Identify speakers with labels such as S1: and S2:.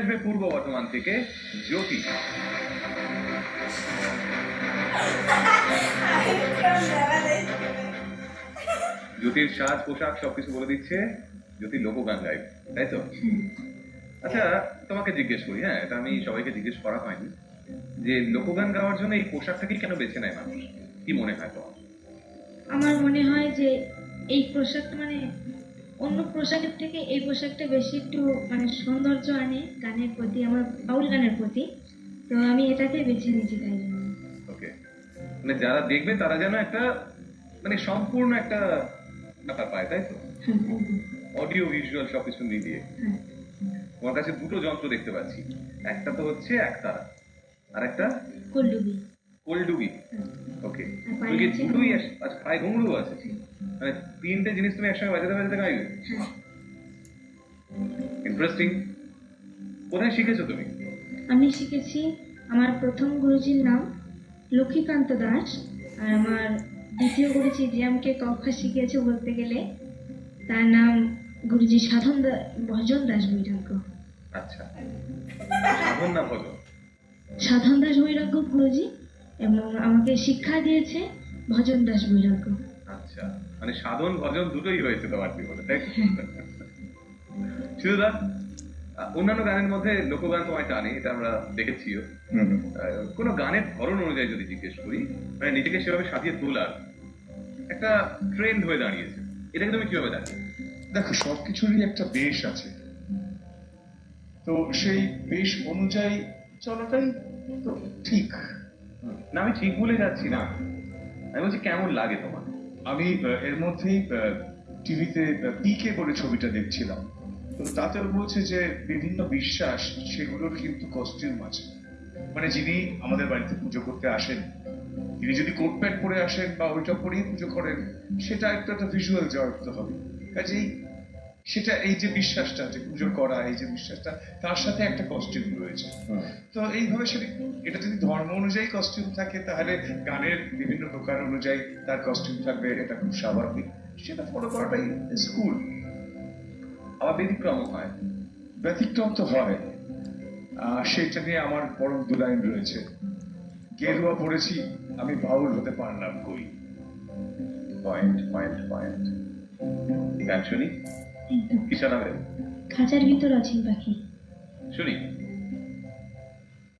S1: আসবে পূর্ব বর্ধমান থেকে জ্যোতি। জ্যোতির সাজ পোশাক সবকিছু বলে দিচ্ছে। জ্যোতি লোকগান গাইবে, তাই তো? আচ্ছা, তোমাকে জিজ্ঞেস করি, হ্যাঁ, এটা আমি সবাইকে জিজ্ঞেস করা হয়নি, যে লোকগান গাওয়ার জন্য এই পোশাকটাকে কেন বেছে নেয় মানুষ? কি মনে হয় তোমার?
S2: আমার মনে হয় যে এই পোশাকটা মানে অন্য পোশাকের থেকে এই পোশাকটা বেশি একটু মানে সৌন্দর্য আনে গানের প্রতি, আমার বাউল গানের প্রতি। তো আমি এটাকে বেছে নিয়েছি তাই জন্য।
S1: ওকে, মানে যারা দেখবে তারা যেন একটা মানে সম্পূর্ণ একটা ব্যাপার পায়, তাই তো?
S2: হ্যাঁ, একদম।
S1: অডিও ভিজুয়াল সবকিছু মিলিয়ে
S2: হ্যাঁ,
S1: তোমার কাছে দুটো যন্ত্র দেখতে পাচ্ছি, একটা তো হচ্ছে একতারা আর একটা
S2: কল্লুবি।
S1: কোলডুগি।
S2: হ্যাঁ।
S1: ওকে,
S2: আর পায়ে
S1: তুমি কি
S2: আছে?
S1: দুটোই আচ্ছা, পায়ে ঘুঙরু আছে, মানে তিনটে জিনিস তুমি একসঙ্গে বাজাতে বাজাতে গাইবে?
S2: হ্যাঁ।
S1: ইন্টারেস্টিং। কোথায় শিখেছো তুমি?
S2: আমি শিখেছি, আমার প্রথম গুরুজির নাম লক্ষ্মীকান্ত দাস, আর আমার দ্বিতীয় গুরুজি যে আমাকে কক্ষা শিখিয়েছে বলতে গেলে তার নাম গুরুজি ভজন দাস বৈরাগ্য।
S1: আচ্ছা, সাধন না ভজন?
S2: সাধন দাস বৈরাগ্য গুরুজি, এবং আমাকে শিক্ষা দিয়েছে ভজন দাস বৈরাগ্য।
S1: আচ্ছা, মানে সাধন ভজন দুটোই হয়েছে তোমার জীবনে, তাই তো? শুধু দা, অন্যান্য গানের মধ্যে লোকগান তোমায় টানে, এটা আমরা দেখেছিও। কোনো গানের ধরন অনুযায়ী যদি জিজ্ঞেস করি, মানে নিজেকে সেভাবে সাজিয়ে তোলার একটা ট্রেন্ড হয়ে দাঁড়িয়েছে, এটাকে তুমি কিভাবে দেখো?
S3: দেখো, সবকিছুরই একটা বেশ আছে, তো সেই বেশ অনুযায়ী চলাটাই তো ঠিক।
S1: না, আমি ঠিক বলে যাচ্ছি না, আমি বলছি কেমন লাগে তোমার?
S3: আমি এর মধ্যেই টিভিতে পিকে বলে ছবিটা দেখছিলাম, তো তাতে বলছে যে বিভিন্ন বিশ্বাস সেগুলোর কিন্তু কস্টিউম আছে। মানে যিনি আমাদের বাড়িতে পুজো করতে আসেন, তিনি যদি কোট প্যান্ট পরে আসেন বা ওইটা পরেই পুজো করেন, সেটা একটা ভিজুয়াল জড়িত হবে। কাজেই সেটা এই যে বিশ্বাসটা যে পুজো করা, এই যে বিশ্বাসটা, তার সাথে একটা কস্টিউম রয়েছে। তো এইভাবে সেটা, এটা যদি ধর্ম অনুযায়ী কস্টিউম থাকে, তাহলে গানের বিভিন্ন প্রকার অনুযায়ী তার কস্টিউম থাকবে, এটা খুব স্বাভাবিক, সেটা ফলো করাটাই স্কুল।
S1: আবার ব্যতিক্রম হয়।
S3: ব্যতিক্রম তো হয়, সেটা নিয়ে আমার বড় দু লাইন রয়েছে। গেরুয়া পড়েছি, আমি বাউল হতে পারলাম কই।
S1: Point point point. গান শুনি,
S2: একদম।
S1: কি শোনাবে?
S2: খাঁচার ভিতর আছেন পাখি।
S1: শুনি।